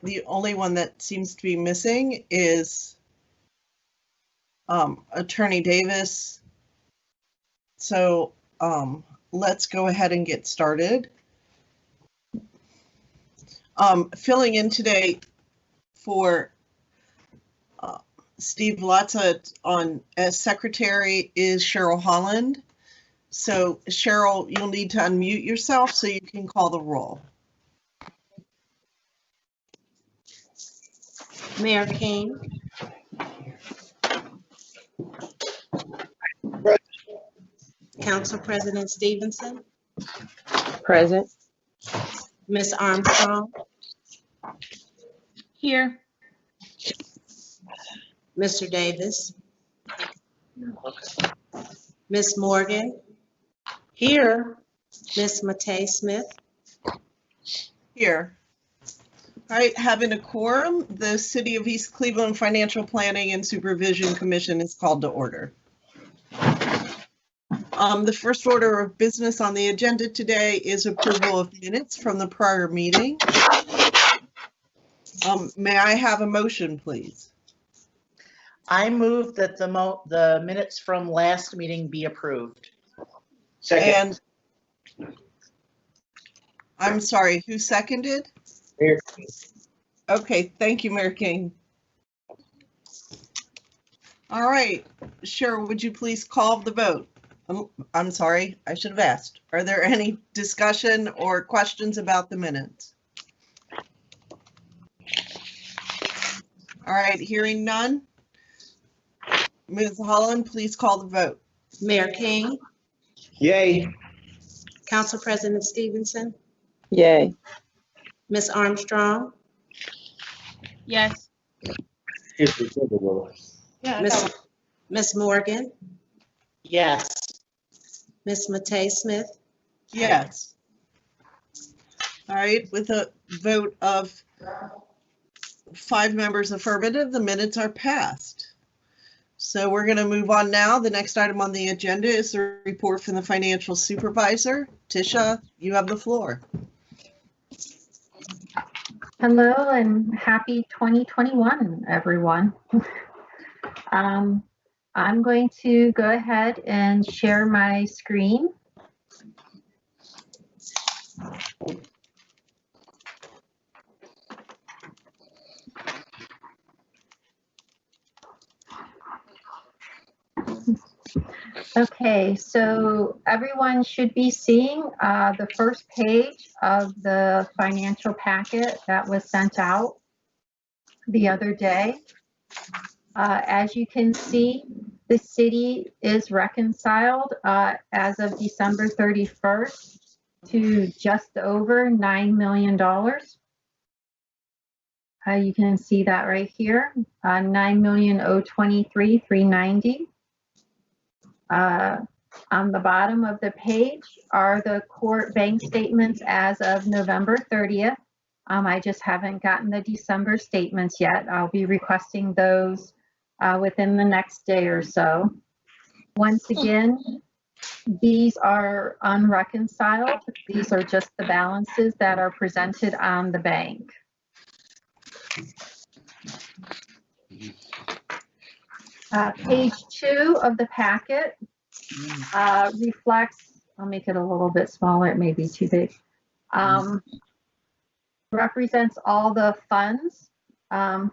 the only one that seems to be missing is Attorney Davis. So let's go ahead and get started. Filling in today for Steve Latza as secretary is Cheryl Holland. So Cheryl, you'll need to unmute yourself so you can call the roll. Mayor King. Council President Stevenson. Present. Ms. Armstrong. Here. Mr. Davis. Ms. Morgan. Here. Ms. Matei Smith. Here. All right, having a quorum, the City of East Cleveland Financial Planning and Supervision Commission is called to order. The first order of business on the agenda today is approval of minutes from the prior meeting. May I have a motion, please? I move that the minutes from last meeting be approved. Second. And I'm sorry, who seconded? Mayor. Okay, thank you, Mayor King. All right, Cheryl, would you please call the vote? I'm sorry, I should have asked. Are there any discussion or questions about the minutes? All right, hearing none. Ms. Holland, please call the vote. Mayor King. Yay. Council President Stevenson. Yay. Ms. Armstrong. Yes. Ms. Morgan. Yes. Ms. Matei Smith. Yes. All right, with a vote of 5 members affirmative, the minutes are passed. So we're going to move on now. The next item on the agenda is the report from the financial supervisor. Tisha, you have the floor. Hello and happy 2021, everyone. I'm going to go ahead and share my screen. Okay, so everyone should be seeing the first page of the financial packet that was sent out the other day. As you can see, the city is reconciled as of December 31st to just over $9 million. You can see that right here, $9,023,390. On the bottom of the page are the court bank statements as of November 30th. I just haven't gotten the December statements yet. I'll be requesting those within the next day or so. Once again, these are unreconciled. These are just the balances that are presented on the bank. Page 2 of the packet reflects, I'll make it a little bit smaller, it may be too big, represents all the funds of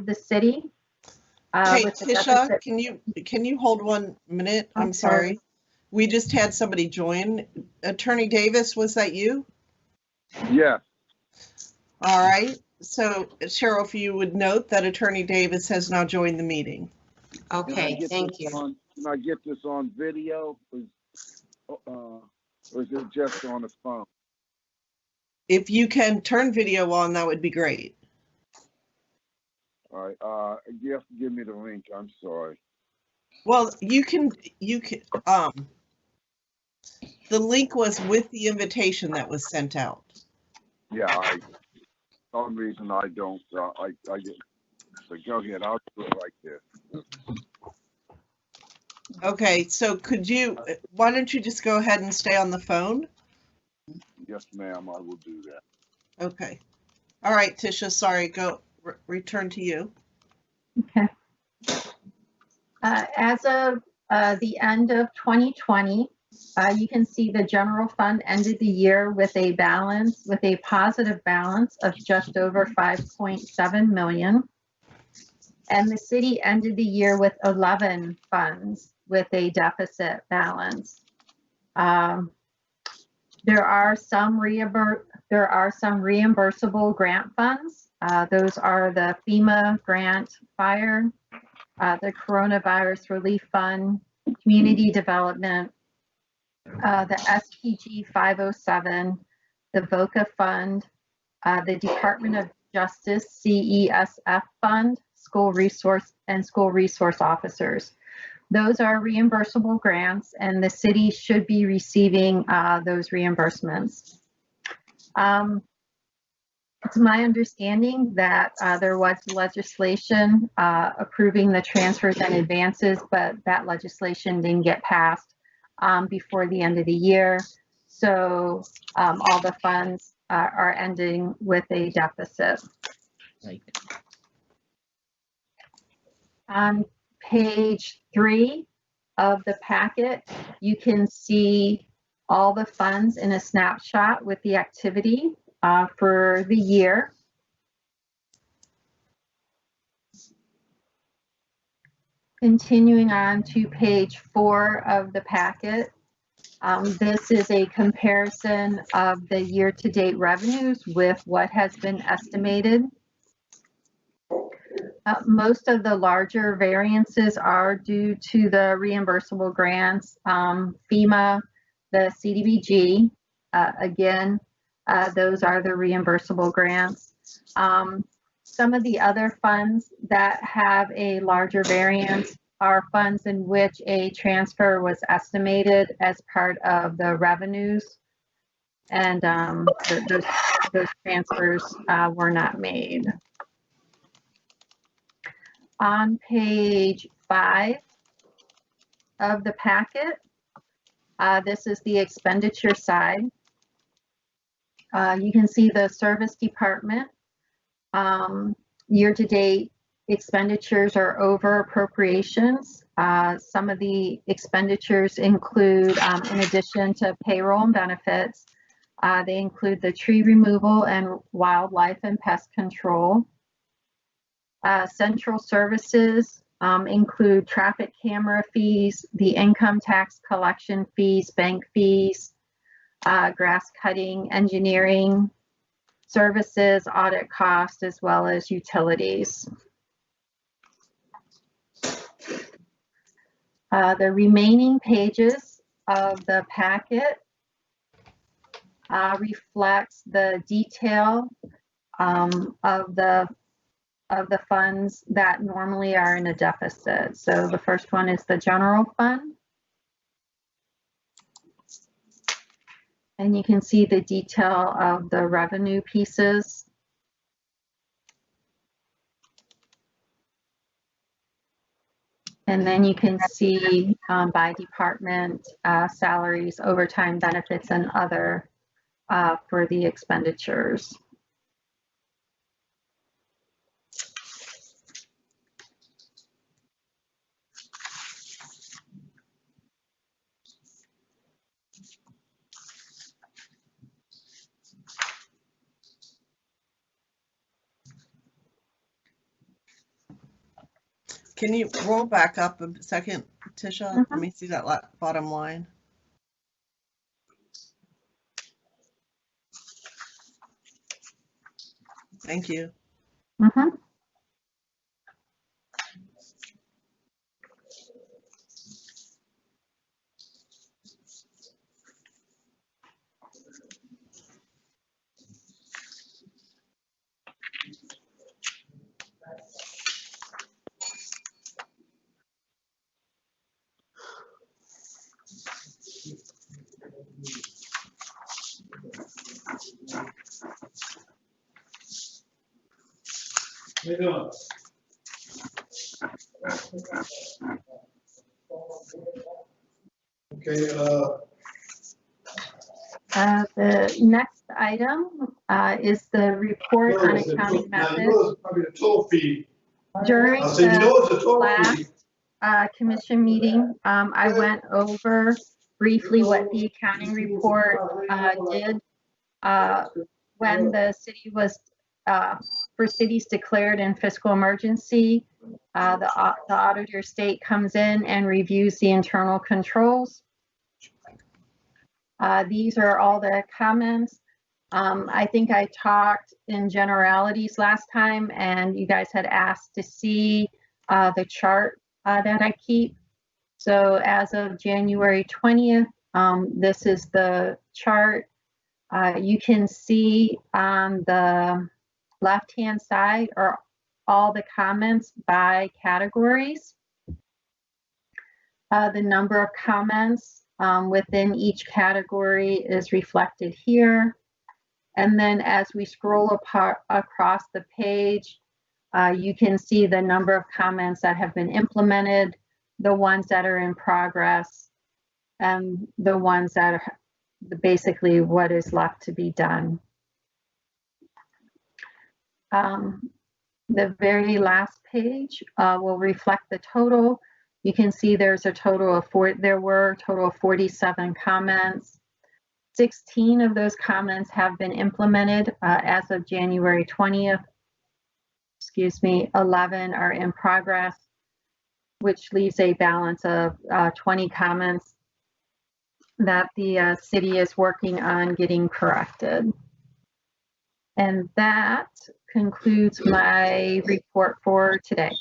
the city. Hey, Tisha, can you hold 1 minute? I'm sorry. We just had somebody join. Attorney Davis, was that you? Yes. All right. So, Cheryl, if you would note that Attorney Davis has now joined the meeting. Okay, thank you. Can I get this on video, or is it just on the phone? If you can turn video on, that would be great. All right. You have to give me the link. I'm sorry. Well, you can. The link was with the invitation that was sent out. Yeah. For some reason I don't. I get. So go ahead. I'll do it like this. Okay. So why don't you just go ahead and stay on the phone? Yes, ma'am. I will do that. Okay. All right, Tisha, sorry, go, return to you. Okay. As of the end of 2020, you can see the general fund ended the year with a positive balance of just over 5.7 million. And the city ended the year with 11 funds with a deficit balance. There are some reimbursable grant funds. Those are the FEMA grant fire, the Coronavirus Relief Fund, Community Development, the SPG 507, the VOCA Fund, the Department of Justice CESF Fund, School Resource Officers. Those are reimbursable grants, and the city should be receiving those reimbursements. It's my understanding that there was legislation approving the transfers and advances, but that legislation didn't get passed before the end of the year. So all the funds are ending with a deficit. On page 3 of the packet, you can see all the funds in a snapshot with the activity for the year. Continuing on to page 4 of the packet, this is a comparison of the year-to-date revenues with what has been estimated. Most of the larger variances are due to the reimbursable grants, FEMA, the CDBG. Again, those are the reimbursable grants. Some of the other funds that have a larger variance are funds in which a transfer was estimated as part of the revenues, and those transfers were not made. On page 5 of the packet, this is the expenditure side. You can see the service department. Year-to-date expenditures are over appropriations. Some of the expenditures include, in addition to payroll and benefits, they include the tree removal and wildlife and pest control. Central services include traffic camera fees, the income tax collection fees, bank fees, grass cutting, engineering services, audit costs, as well as utilities. The remaining pages of the packet reflects the detail of the funds that normally are in a deficit. So the first one is the general fund. And you can see the detail of the revenue pieces. And then you can see by department salaries, overtime benefits, and other for the expenditures. Can you roll back up a second, Tisha? Let me see that bottom line. Thank you. How you doing? Okay. The next item is the report on accounting methods. Probably the toll fee. During I said, you know it's a toll fee. last commission meeting, I went over briefly what the accounting report did when the city was, for cities declared in fiscal emergency. The auditor state comes in and reviews the internal controls. These are all the comments. I think I talked in generalities last time, and you guys had asked to see the chart that I keep. So as of January 20th, this is the chart. You can see on the left-hand side are all the comments by categories. The number of comments within each category is reflected here. And then as we scroll across the page, you can see the number of comments that have been implemented, the ones that are in progress, and the ones that are basically what is left to be done. The very last page will reflect the total. You can see there's a total of there were a total of 47 comments. 16 of those comments have been implemented as of January 20th. 11 are in progress, which leaves a balance of 20 comments that the city is working on getting corrected. And that concludes my report for today.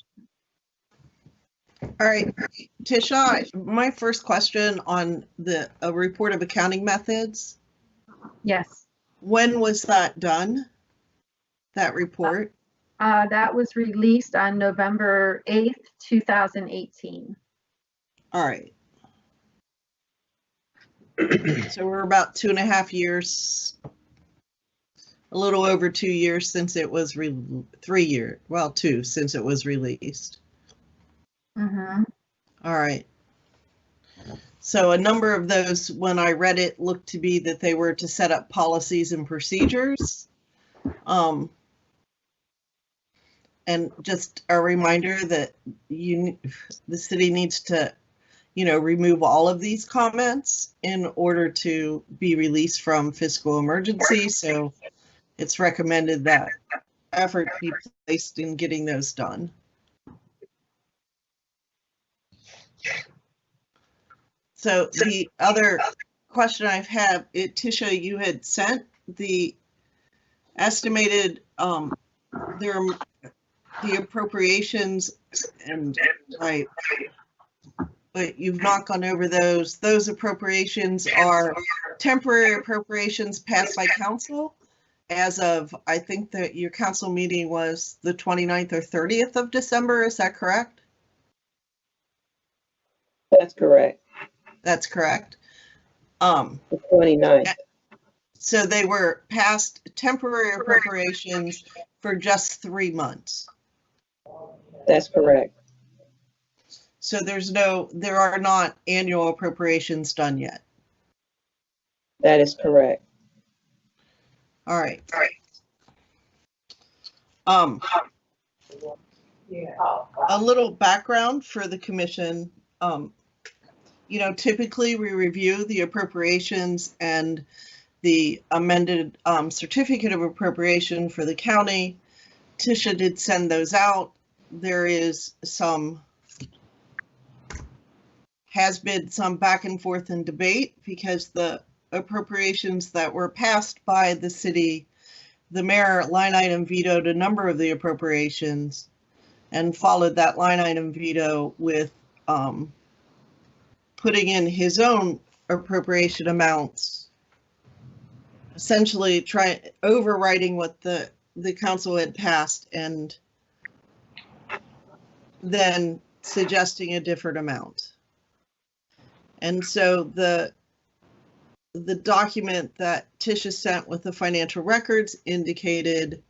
All right, Tisha, my first question on the report of accounting methods. Yes. When was that done? That report? That was released on November 8th, 2018. All right. So we're about 2.5 years, a little over 2 years since it was 3 years, well, 2 since it was released. Mm-hmm. All right. So a number of those, when I read it, looked to be that they were to set up policies and procedures. And just a reminder that the city needs to, remove all of these comments in order to be released from fiscal emergency. So it's recommended that effort be placed in getting those done. So the other question I've had, Tisha, you had sent the estimated the appropriations, and but you've not gone over those. Those appropriations are temporary appropriations passed by council as of, I think that your council meeting was the 29th or 30th of December. Is that correct? That's correct. That's correct. The 29th. So they were passed temporary appropriations for just 3 months. That's correct. So there are not annual appropriations done yet. That is correct. All right. A little background for the commission. Typically we review the appropriations and the amended certificate of appropriation for the county. Tisha did send those out. There is has been some back and forth and debate because the appropriations that were passed by the city, the mayor line item vetoed a number of the appropriations and followed that line item veto with putting in his own appropriation amounts, essentially overriding what the council had passed and then suggesting a different amount. And so the document that Tisha sent with the financial records indicated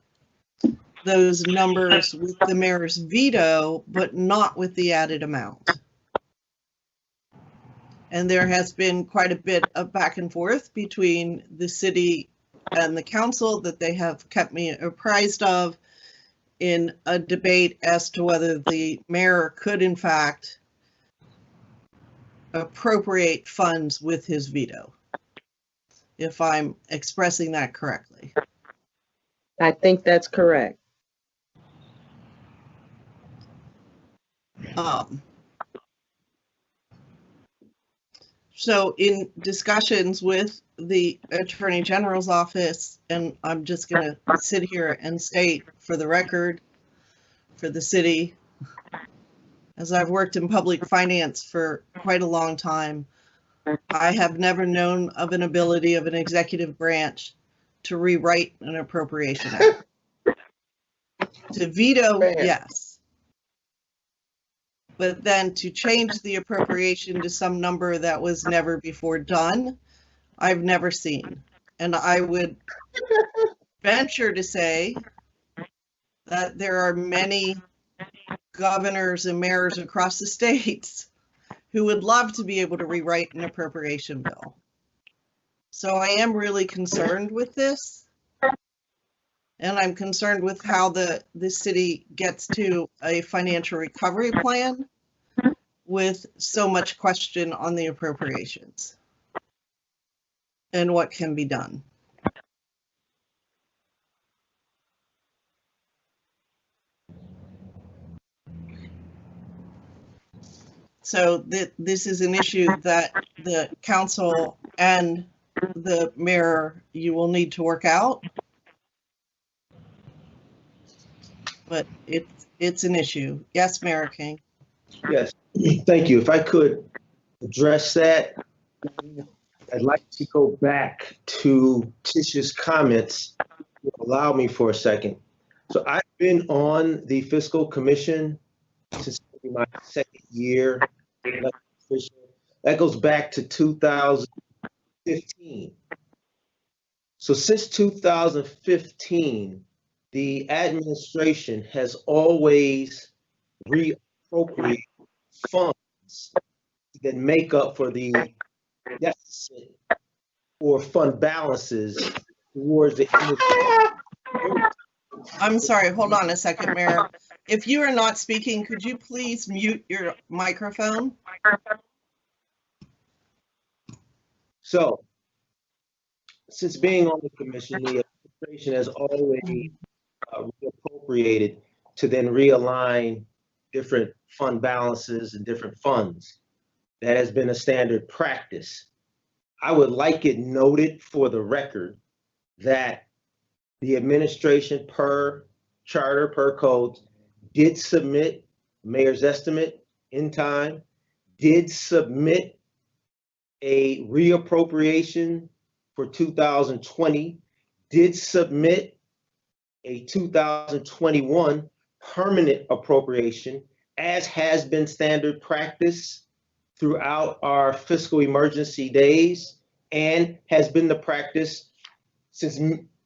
those numbers with the mayor's veto, but not with the added amount. And there has been quite a bit of back and forth between the city and the council that they have kept me apprised of in a debate as to whether the mayor could in fact appropriate funds with his veto, if I'm expressing that correctly. I think that's correct. So in discussions with the Attorney General's office, and I'm just going to sit here and state for the record, for the city, as I've worked in public finance for quite a long time, I have never known of an ability of an executive branch to rewrite an appropriation act. To veto, Fair. yes. But then to change the appropriation to some number that was never before done, I've never seen. And I would venture to say that there are many governors and mayors across the states who would love to be able to rewrite an appropriation bill. So I am really concerned with this. And I'm concerned with how the city gets to a financial recovery plan with so much question on the appropriations and what can be done. So this is an issue that the council and the mayor, you will need to work out. But it's an issue. Yes, Mayor King. Yes, thank you. If I could address that, I'd like to go back to Tish's comments. Allow me for a second. So I've been on the fiscal commission since my second year. That goes back to 2015. So since 2015, the administration has always reappropriated funds that make up for the deficit or fund balances towards the end of the year. I'm sorry, hold on a second, Mayor. If you are not speaking, could you please mute your microphone? So, since being on the commission, the administration has always reappropriated to then realign different fund balances and different funds. That has been a standard practice. I would like it noted for the record that the administration, per charter, per code, did submit mayor's estimate in time, did submit a reappropriation for 2020, did submit a 2021 permanent appropriation, as has been standard practice throughout our fiscal emergency days and has been the practice since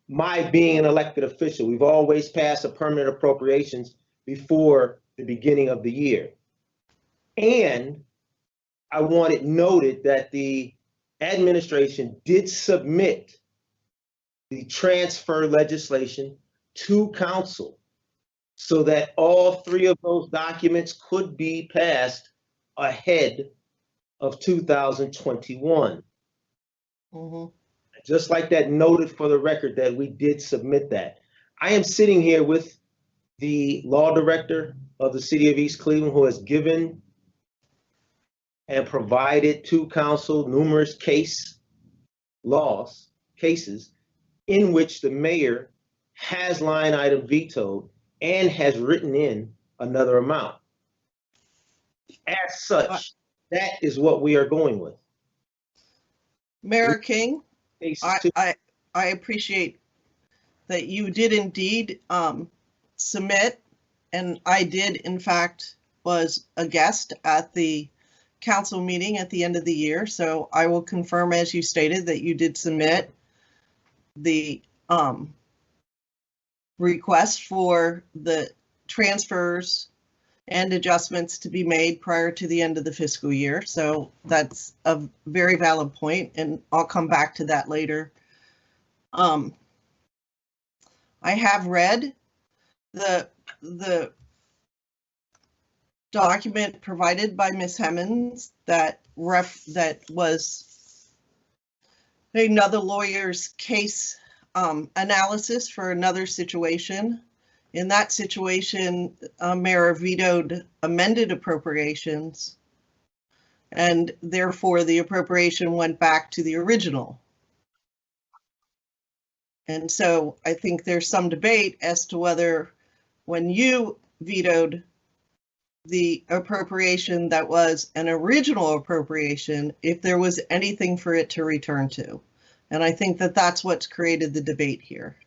my being an elected official. We've always passed a permanent appropriations before the beginning of the year. And I want it noted that the administration did submit the transfer legislation to council so that all three of those documents could be passed ahead of 2021. Mm-hmm. Just like that, noted for the record that we did submit that. I am sitting here with the law director of the city of East Cleveland, who has given and provided to council numerous cases in which the mayor has line item vetoed and has written in another amount. As such, that is what we are going with. Mayor King, I appreciate that you did indeed submit, and I did, in fact, was a guest at the council meeting at the end of the year. So I will confirm, as you stated, that you did submit the request for the transfers and adjustments to be made prior to the end of the fiscal year. So that's a very valid point, and I'll come back to that later. I have read the document provided by Ms. Hemmons that was another lawyer's case analysis for another situation. In that situation, Mayor vetoed amended appropriations, and therefore the appropriation went back to the original. And so I think there's some debate as to whether when you vetoed the appropriation that was an original appropriation, if there was anything for it to return to. And I think that that's what's created the debate here.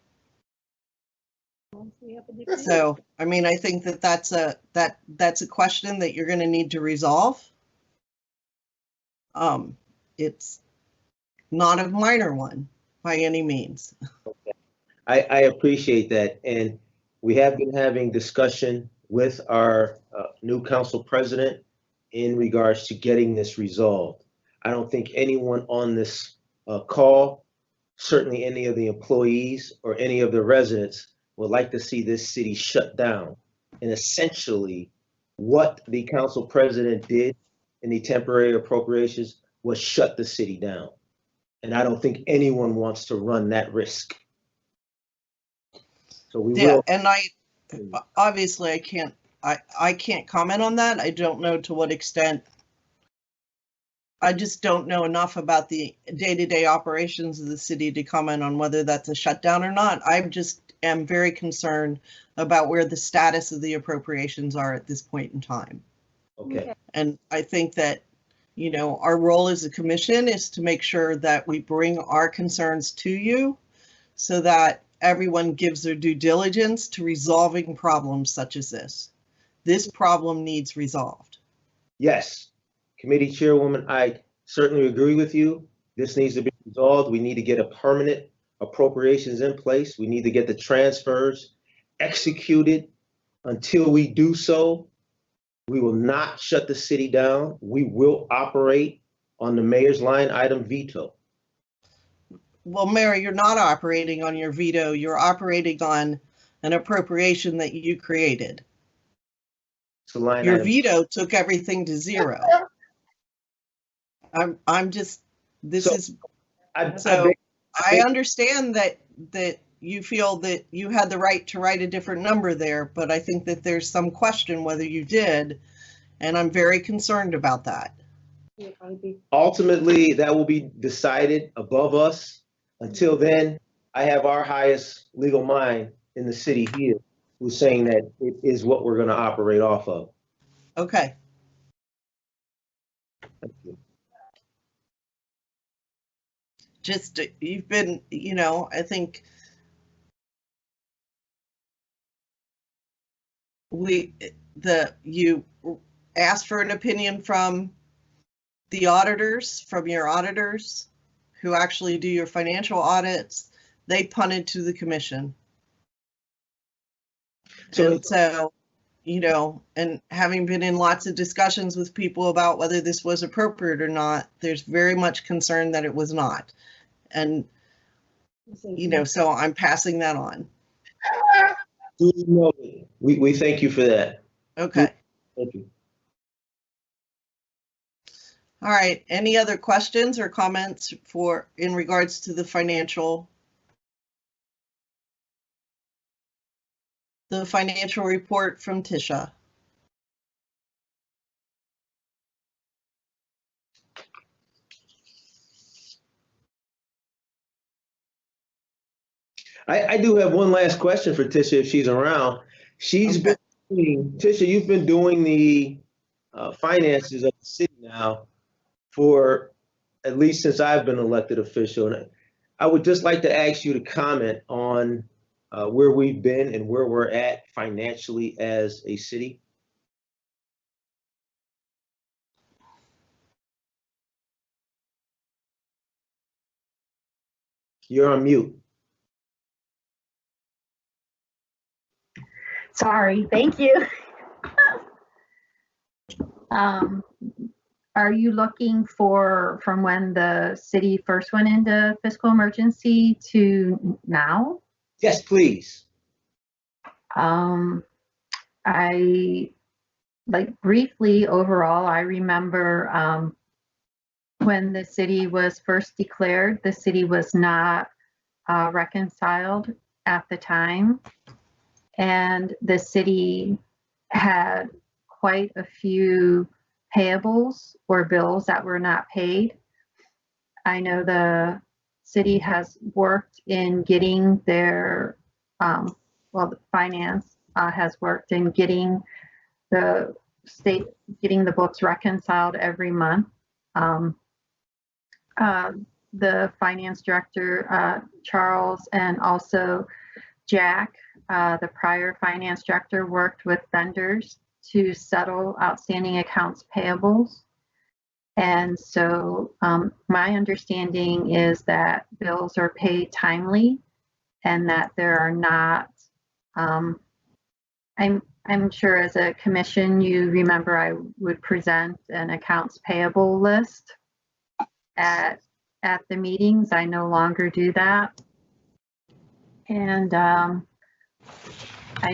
So, I mean, I think that that's a question that you're going to need to resolve. It's not a minor one by any means. I appreciate that. And we have been having discussion with our new council president in regards to getting this resolved. I don't think anyone on this call, certainly any of the employees or any of the residents, would like to see this city shut down. And essentially, what the council president did in the temporary appropriations was shut the city down. And I don't think anyone wants to run that risk. So we will. And obviously I can't comment on that. I don't know to what extent. I just don't know enough about the day-to-day operations of the city to comment on whether that's a shutdown or not. I just am very concerned about where the status of the appropriations are at this point in time. Okay. And I think that, you know, our role as a commission is to make sure that we bring our concerns to you so that everyone gives their due diligence to resolving problems such as this. This problem needs resolved. Yes, committee chairwoman, I certainly agree with you. This needs to be resolved. We need to get a permanent appropriations in place. We need to get the transfers executed. Until we do so, we will not shut the city down. We will operate on the mayor's line item veto. Well, Mayor, you're not operating on your veto. You're operating on an appropriation that you created. It's a line Your item. veto took everything to zero. I'm just, this So, is, I I understand that you feel that you had the right to write a different number there, but I think that there's some question whether you did, and I'm very concerned about that. ultimately, that will be decided above us. Until then, I have our highest legal mind in the city here who's saying that it is what we're going to operate off of. Okay. Thank you. Just, you've been, you know, I think you asked for an opinion from the auditors, from your auditors who actually do your financial audits. They punted to the commission. So, you know, and having been in lots of discussions with people about whether this was appropriate or not, there's very much concern that it was not. And, you know, so I'm passing that on. We thank you for that. Okay. Thank you. All right. Any other questions or comments in regards to the financial report from Tisha? I do have one last question for Tisha if she's around. Tisha, you've been doing the finances of the city now for at least since I've been elected official. And I would just like to ask you to comment on where we've been and where we're at financially as a city. You're on mute. Sorry, thank you. All are you looking for from when the city first went into fiscal emergency to now? Yes, please. I, like briefly overall, I remember when the city was first declared, the city was not reconciled at the time. And the city had quite a few payables or bills that were not paid. I know the city has worked in getting their, well, the finance has worked in getting the state, getting the books reconciled every month. The finance director, Charles, and also Jack, the prior finance director, worked with vendors to settle outstanding accounts payables. And so my understanding is that bills are paid timely and that there are not, I'm sure as a commission, you remember I would present an accounts payable list at the meetings. I no longer do that. And I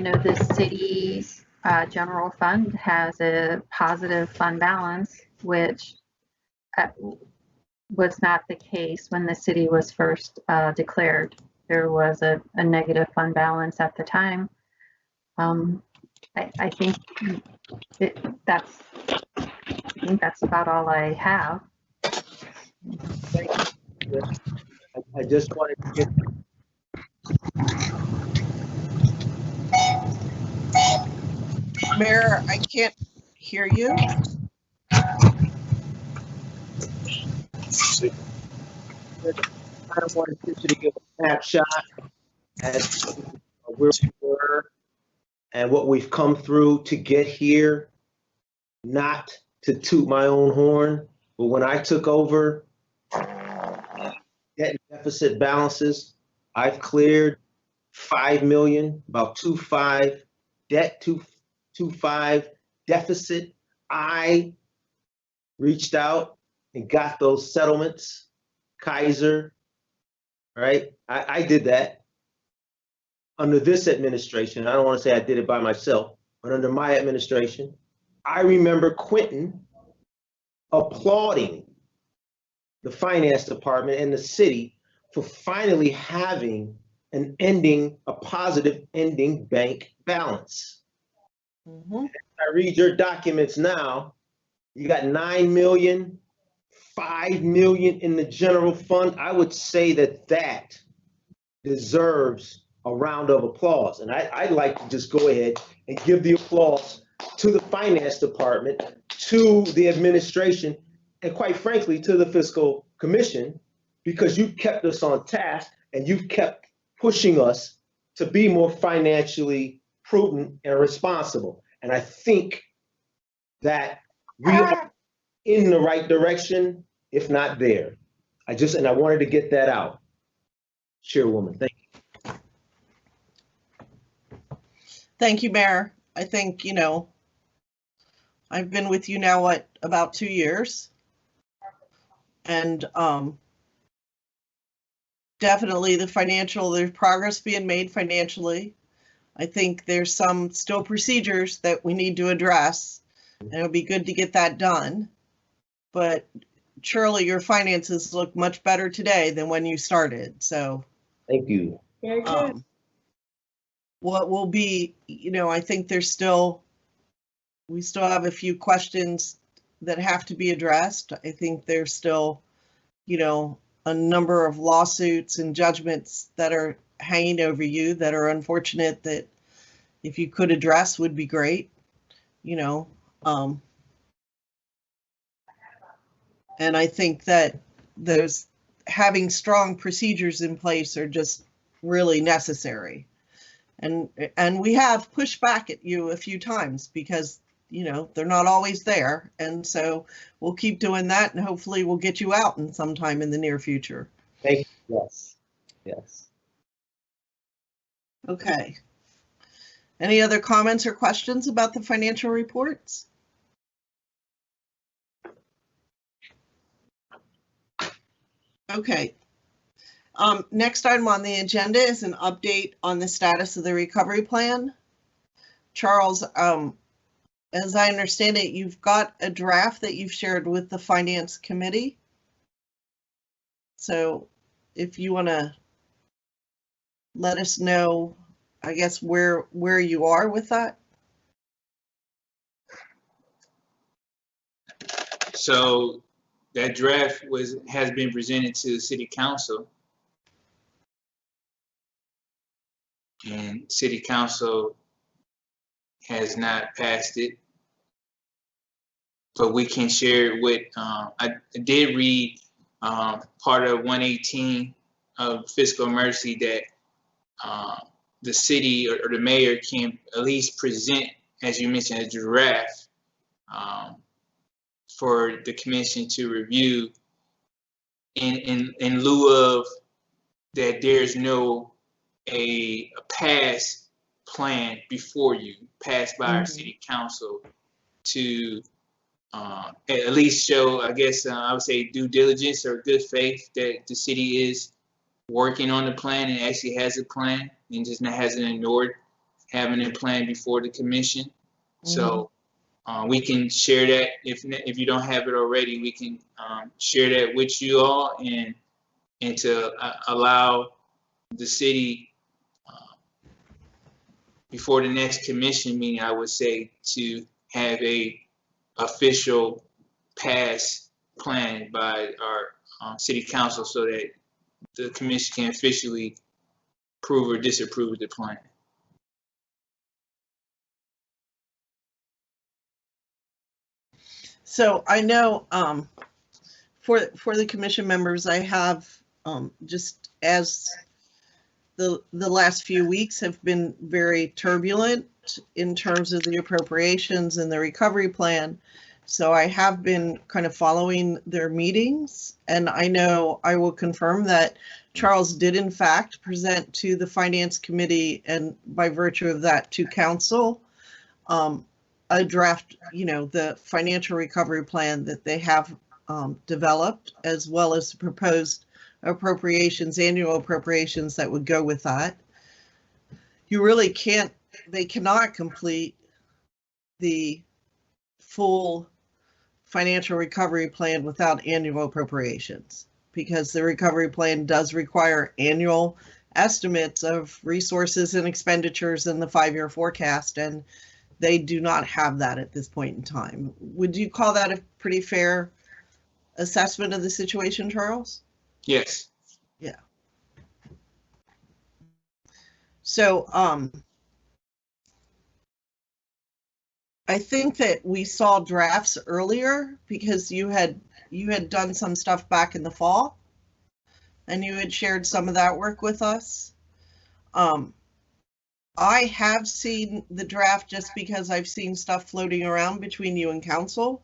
know the city's general fund has a positive fund balance, which was not the case when the city was first declared. There was a negative fund balance at the time. I think that's about all I have. I just wanted to get. Mayor, I can't hear you. I wanted to give a snapshot as where we were and what we've come through to get here. Not to toot my own horn, but when I took over, debt and deficit balances, I've cleared 5 million, about 2.5, debt 2.5, deficit. I reached out and got those settlements. Kaiser, right? I did that. Under this administration, I don't want to say I did it by myself, but under my administration, I remember Quentin applauding the finance department and the city for finally having a positive ending bank balance. Mm-hmm. I read your documents now, you got 9 million, 5 million in the general fund. I would say that deserves a round of applause. And I'd like to just go ahead and give the applause to the finance department, to the administration, and quite frankly, to the fiscal commission, because you kept us on task and you've kept pushing us to be more financially prudent and responsible. And I think that we are in the right direction, if not there. I wanted to get that out. Chairwoman, thank you. Thank you, Mayor. I think, I've been with you now, about 2 years? And definitely there's progress being made financially. I think there's some still procedures that we need to address, and it'll be good to get that done. But surely your finances look much better today than when you started, so. Thank you. What will be, I think we still have a few questions that have to be addressed. I think there's still, a number of lawsuits and judgments that are hanging over you that are unfortunate, that if you could address would be great, and I think that having strong procedures in place are just really necessary. And we have pushed back at you a few times because, they're not always there. And so we'll keep doing that, and hopefully we'll get you out in sometime in the near future. Thank you. Yes. Yes. Okay. Any other comments or questions about the financial reports? Okay. Next item on the agenda is an update on the status of the recovery plan. Charles, as I understand it, you've got a draft that you've shared with the Finance Committee. So if you want to let us know, I guess, where you are with that. So that draft has been presented to the City Council. And City Council has not passed it. But we can share it with, I did read part of 118 of fiscal emergency that the city or the mayor can at least present, as you mentioned, a draft for the commission to review in lieu of that there's no a past plan before you, passed by our city council to at least show, I guess, I would say due diligence or good faith that the city is working on the plan and actually has a plan and just hasn't ignored having a plan before the commission. So we can share that if you don't have it already, we can share that with you all and to allow the city before the next commission meeting, I would say, to have a official pass plan by our city council so that the commission can officially approve or disapprove the plan. So I know for the commission members, I have just as the last few weeks have been very turbulent in terms of the appropriations and the recovery plan. So I have been kind of following their meetings, and I know I will confirm that Charles did in fact present to the Finance Committee and by virtue of that to Council a draft, the financial recovery plan that they have developed, as well as the proposed appropriations, annual appropriations that would go with that. You really they cannot complete the full financial recovery plan without annual appropriations, because the recovery plan does require annual estimates of resources and expenditures in the 5-year forecast, and they do not have that at this point in time. Would you call that a pretty fair assessment of the situation, Charles? Yes. Yeah. So I think that we saw drafts earlier because you had done some stuff back in the fall and you had shared some of that work with us. I have seen the draft just because I've seen stuff floating around between you and council.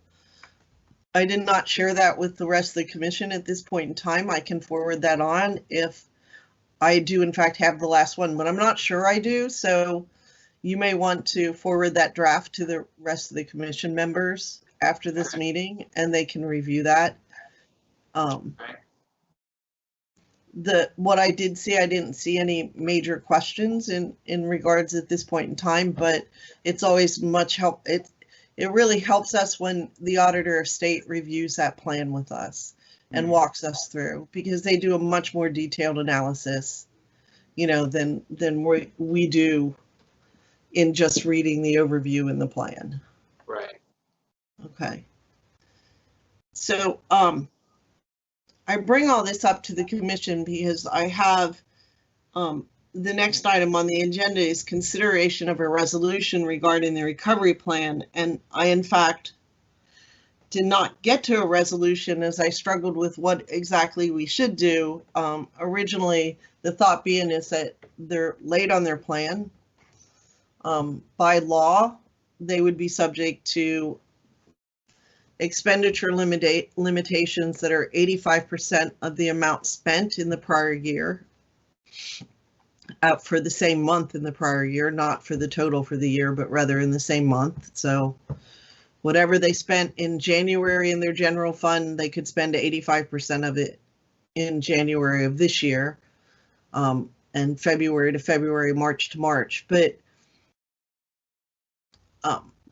I did not share that with the rest of the commission at this point in time. I can forward that on if I do in fact have the last one, but I'm not sure I do. So you may want to forward that draft to the rest of the commission members after this meeting and they can review that. What I did see, I didn't see any major questions in regards at this point in time, but it's always much help. It really helps us when the auditor of state reviews that plan with us and walks us through, because they do a much more detailed analysis, than we do in just reading the overview in the plan. Right. Okay. So I bring all this up to the commission because I have the next item on the agenda is consideration of a resolution regarding the recovery plan. And I, in fact, did not get to a resolution as I struggled with what exactly we should do. Originally, the thought being is that they're late on their plan. By law, they would be subject to expenditure limitations that are 85% of the amount spent in the prior year for the same month in the prior year, not for the total for the year, but rather in the same month. So whatever they spent in January in their general fund, they could spend 85% of it in January of this year, and February to February, March to March. But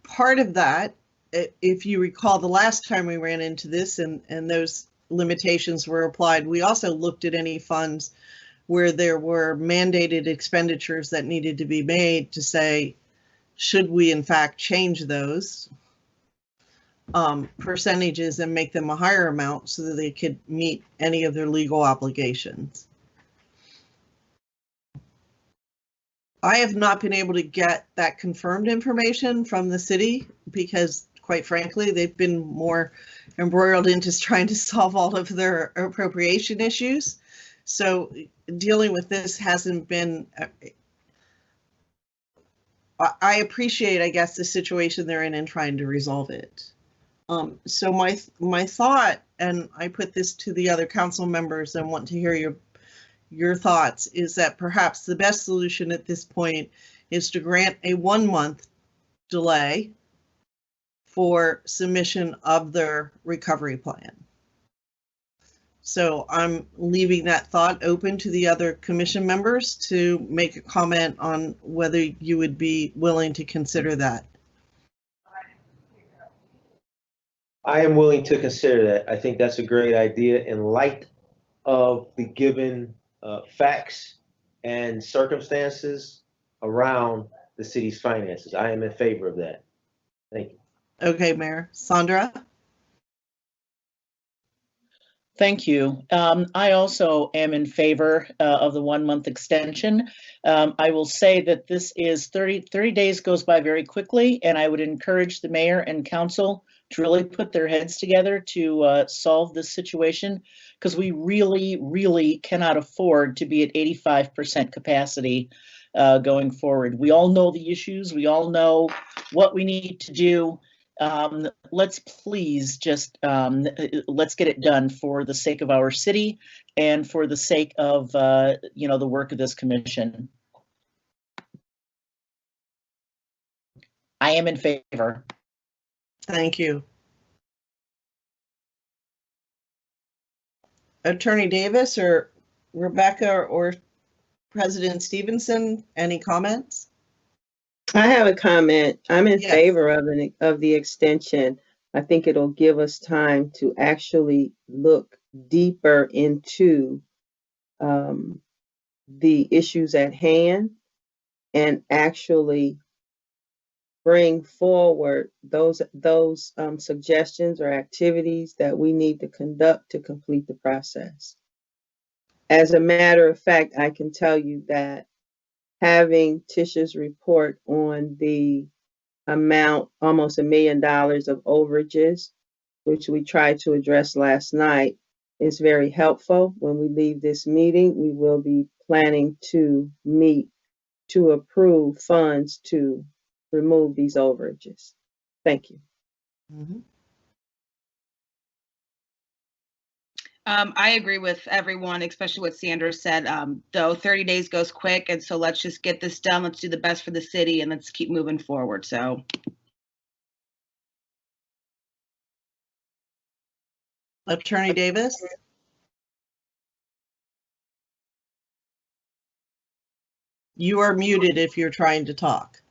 part of that, if you recall, the last time we ran into this and those limitations were applied, we also looked at any funds where there were mandated expenditures that needed to be made to say, should we in fact change those percentages and make them a higher amount so that they could meet any of their legal obligations. I have not been able to get that confirmed information from the city because, quite frankly, they've been more embroiled into trying to solve all of their appropriation issues. So dealing with this hasn't been, I appreciate, I guess, the situation they're in and trying to resolve it. So my thought, and I put this to the other council members and want to hear your thoughts, is that perhaps the best solution at this point is to grant a 1-month delay for submission of their recovery plan. So I'm leaving that thought open to the other commission members to make a comment on whether you would be willing to consider that. I am willing to consider that. I think that's a great idea in light of the given facts and circumstances around the city's finances. I am in favor of that. Thank you. Okay, Mayor. Sandra? Thank you. I also am in favor of the 1-month extension. I will say that this is 30 days goes by very quickly, and I would encourage the mayor and council to really put their heads together to solve this situation, because we really cannot afford to be at 85% capacity going forward. We all know the issues. We all know what we need to do. Let's please just let's get it done for the sake of our city and for the sake of the work of this commission. I am in favor. Thank you. Attorney Davis or Rebecca or President Stevenson, any comments? I have a comment. I'm in Yes. favor of the extension. I think it'll give us time to actually look deeper into the issues at hand and actually bring forward those suggestions or activities that we need to conduct to complete the process. As a matter of fact, I can tell you that having Tisha's report on the amount, almost $1 million of overages, which we tried to address last night, is very helpful. When we leave this meeting, we will be planning to meet to approve funds to remove these overages. Thank you. Mm-hmm. I agree with everyone, especially what Sandra said. Though 30 days goes quick, and so let's just get this done. Let's do the best for the city, and let's keep moving forward. So, Attorney Davis? You are muted if you're trying to talk.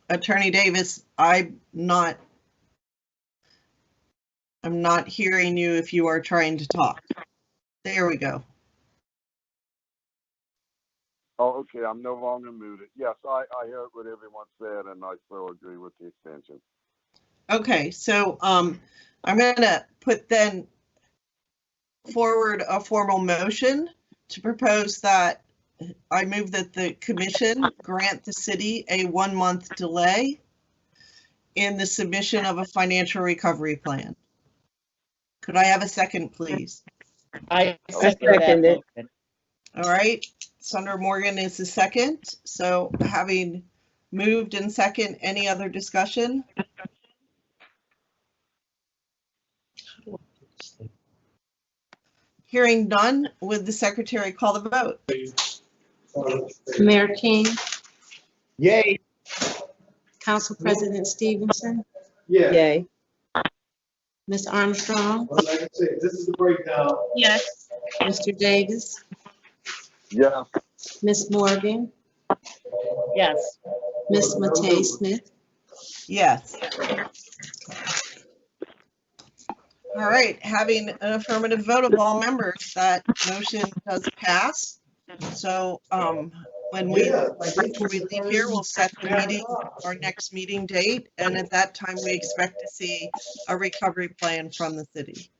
Attorney Davis, I'm not hearing you if you are trying to talk. There we go. Oh, okay, I'm no longer muted. Yes, I heard what everyone said, and I so agree with the extension. Okay, so I'm going to put then forward a formal motion to propose that I move that the commission grant the city a 1-month delay in the submission of a financial recovery plan. Could I have a second, please? I second that second it. motion. All right, Sandra Morgan is the second. So having moved in second, any other discussion? Hearing none, would the secretary call the vote? Mayor King, Yay. Council President Stevenson, Yeah, Yay. Ms. Armstrong, like I said, this is the breakdown. Yes. Mr. Davis, Yes. Ms. Morgan, Yes. Ms. Matei Smith. Yes. All right, having an affirmative vote of all members, that motion does pass. So when before we leave here, we'll set the meeting, our next meeting date, and at that time, we expect to see a recovery plan from the city.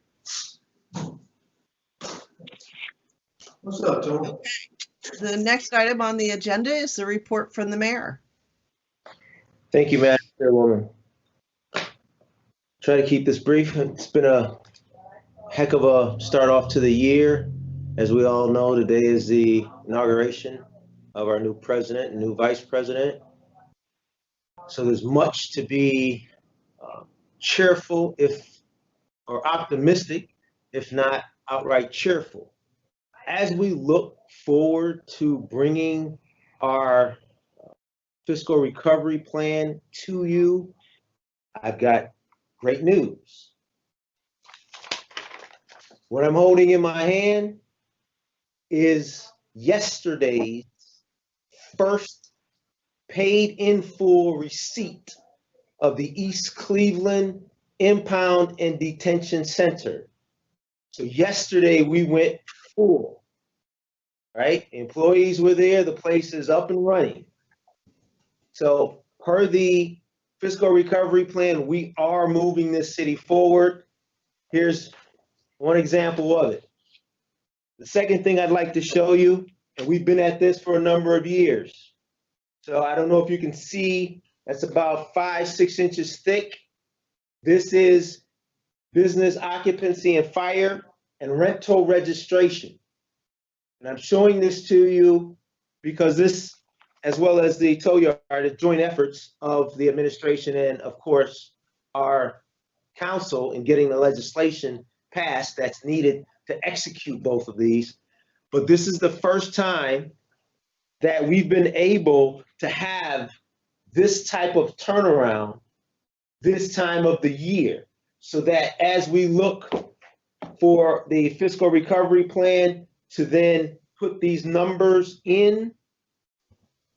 What's up, Tony? Okay. The next item on the agenda is the report from the mayor. Thank you, Madam Chairwoman. Try to keep this brief. It's been a heck of a start off to the year. As we all know, today is the inauguration of our new president and new vice president. So there's much to be cheerful or optimistic, if not outright cheerful. As we look forward to bringing our fiscal recovery plan to you, I've got great news. What I'm holding in my hand is yesterday's first paid in full receipt of the East Cleveland Impound and Detention Center. So yesterday we went full, right? Employees were there, the place is up and running. So per the fiscal recovery plan, we are moving this city forward. Here's one example of it. The second thing I'd like to show you, and we've been at this for a number of years. So I don't know if you can see, that's about 5-6 inches thick. This is business occupancy and fire and rental registration. And I'm showing this to you because this, as well as the tow yard, are the joint efforts of the administration and, of course, our council in getting the legislation passed that's needed to execute both of these. But this is the first time that we've been able to have this type of turnaround this time of the year, so that as we look for the fiscal recovery plan to then put these numbers in,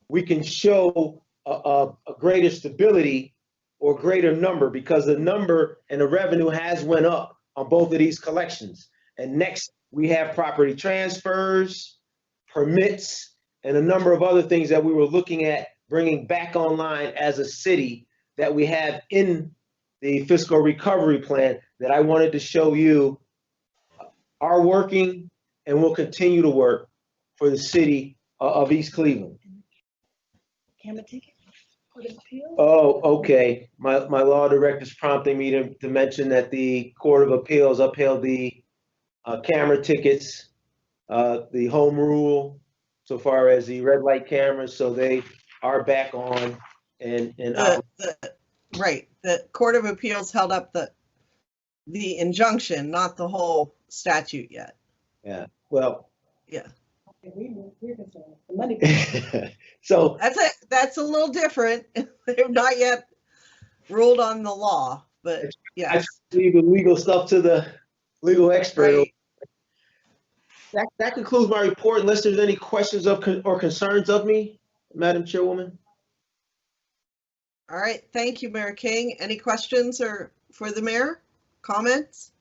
we can show a greater stability or greater number, because the number and the revenue has went up on both of these collections. And next, we have property transfers, permits, and a number of other things that we were looking at bringing back online as a city that we have in the fiscal recovery plan that I wanted to show you are working and will continue to work for the city of East Cleveland. Oh, okay. My law director's prompting me to mention that the Court of Appeals upheld the camera tickets, the home rule, so far as the red light cameras, so they are back on and Right, the Court of Appeals held up the injunction, not the whole statute yet. Yeah, well. Yeah. So that's a little different. They've not yet ruled on the law, but yeah. I leave the legal stuff to the legal expert. Right. That concludes my report, unless there's any questions or concerns of me, Madam Chairwoman. All right, thank you, Mayor King. Any questions or for the mayor? Comments?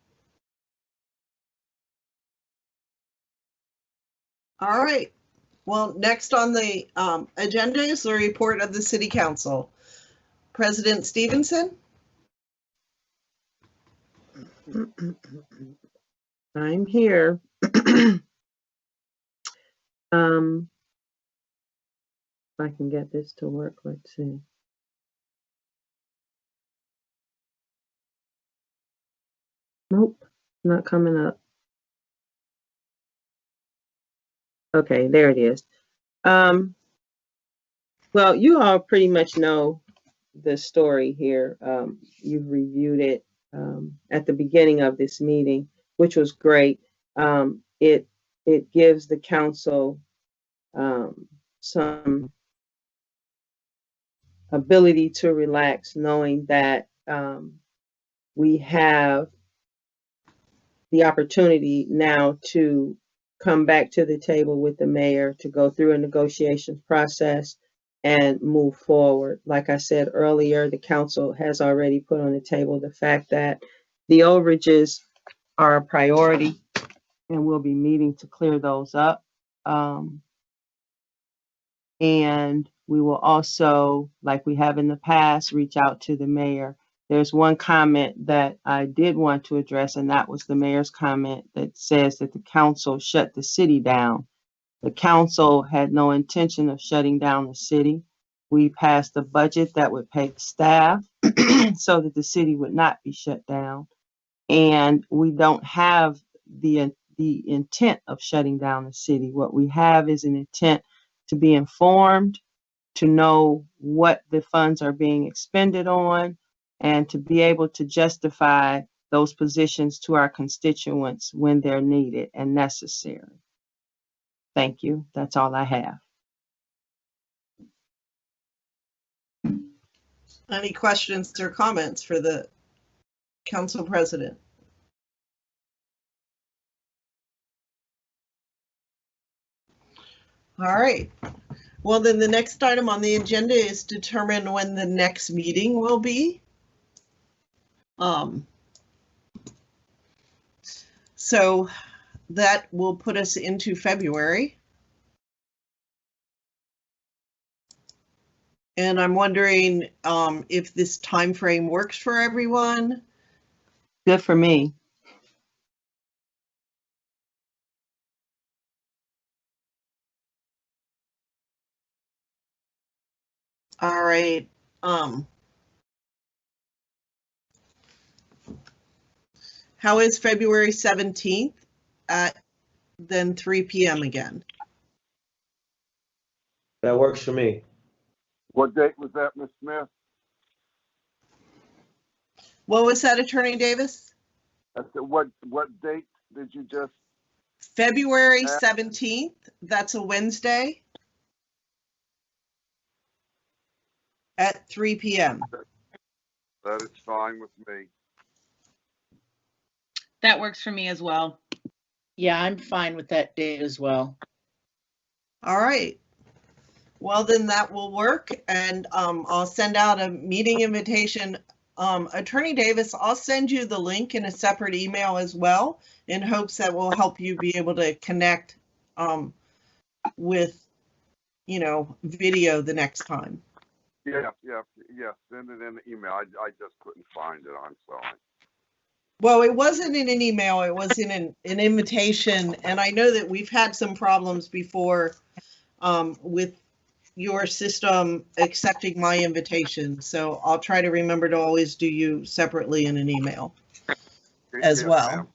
All right. Well, next on the agenda is the report of the City Council. President Stevenson? I'm here. If I can get this to work, let's see. Nope, not coming up. Okay, there it is. Well, you all pretty much know the story here. You've reviewed it at the beginning of this meeting, which was great. it gives the council some ability to relax, knowing that we have the opportunity now to come back to the table with the mayor to go through a negotiations process and move forward. Like I said earlier, the council has already put on the table the fact that the overages are a priority, and we'll be meeting to clear those up. And we will also, like we have in the past, reach out to the mayor. There's one comment that I did want to address, and that was the mayor's comment that says that the council shut the city down. The council had no intention of shutting down the city. We passed a budget that would pay the staff so that the city would not be shut down. And we don't have the intent of shutting down the city. What we have is an intent to be informed, to know what the funds are being expended on, and to be able to justify those positions to our constituents when they're needed and necessary. Thank you. That's all I have. Any questions or comments for the council president? All right. Well, then the next item on the agenda is determine when the next meeting will be. So that will put us into February. And I'm wondering if this time frame works for everyone. Good for me. All right. How is February 17th at then 3 p.m. again? That works for me. What date was that, Ms. Smith? What was that, Attorney Davis? I said, what date did you just? February 17th. That's a Wednesday at 3 p.m. That is fine with me. That works for me as well. Yeah, I'm fine with that date as well. All right. Well, then that will work, and I'll send out a meeting invitation. Attorney Davis, I'll send you the link in a separate email as well, in hopes that will help you be able to connect with, video the next time. Yeah. Send it in the email. I just couldn't find it. I'm sorry. Well, it wasn't in an email, it was in an invitation, and I know that we've had some problems before with your system accepting my invitation, so I'll try to remember to always do you separately in an email as well.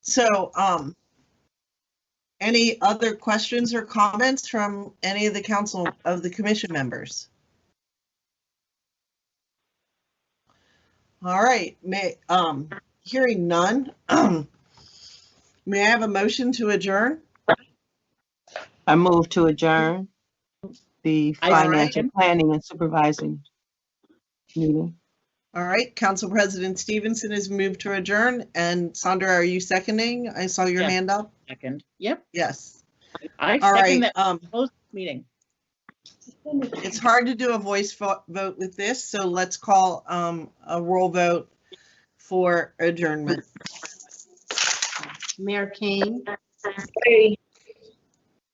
So, any other questions or comments from any of the commission members? All right, hearing none, may I have a motion to adjourn? I move to adjourn the I financial second. planning and supervising meeting. All right, Council President Stevenson has moved to adjourn, and Sandra, are you seconding? I saw your Yes. hand up. Second. Yep. Yes. I All second right. that closed meeting. It's hard to do a voice vote with this, so let's call a roll vote for adjournment. Mayor King,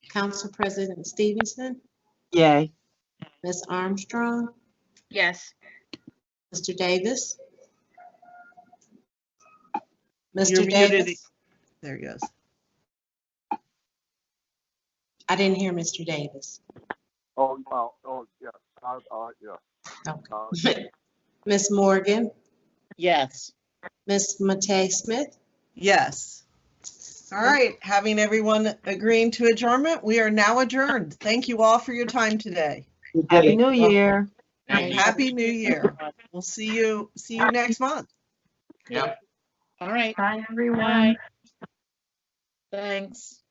Council President Stevenson, Yay. Ms. Armstrong, Yes. Mr. Davis. You're Mr. muted. Davis. There he goes. I didn't hear Mr. Davis. Oh, yes. Yeah. Okay. Ms. Morgan, Yes. Ms. Matei Smith. Yes. All right, having everyone agreeing to adjournment, we are now adjourned. Thank you all for your time today. Happy New Year. And Happy New Year. We'll see you next month. Yep. All right. Bye, everyone. Bye. Thanks.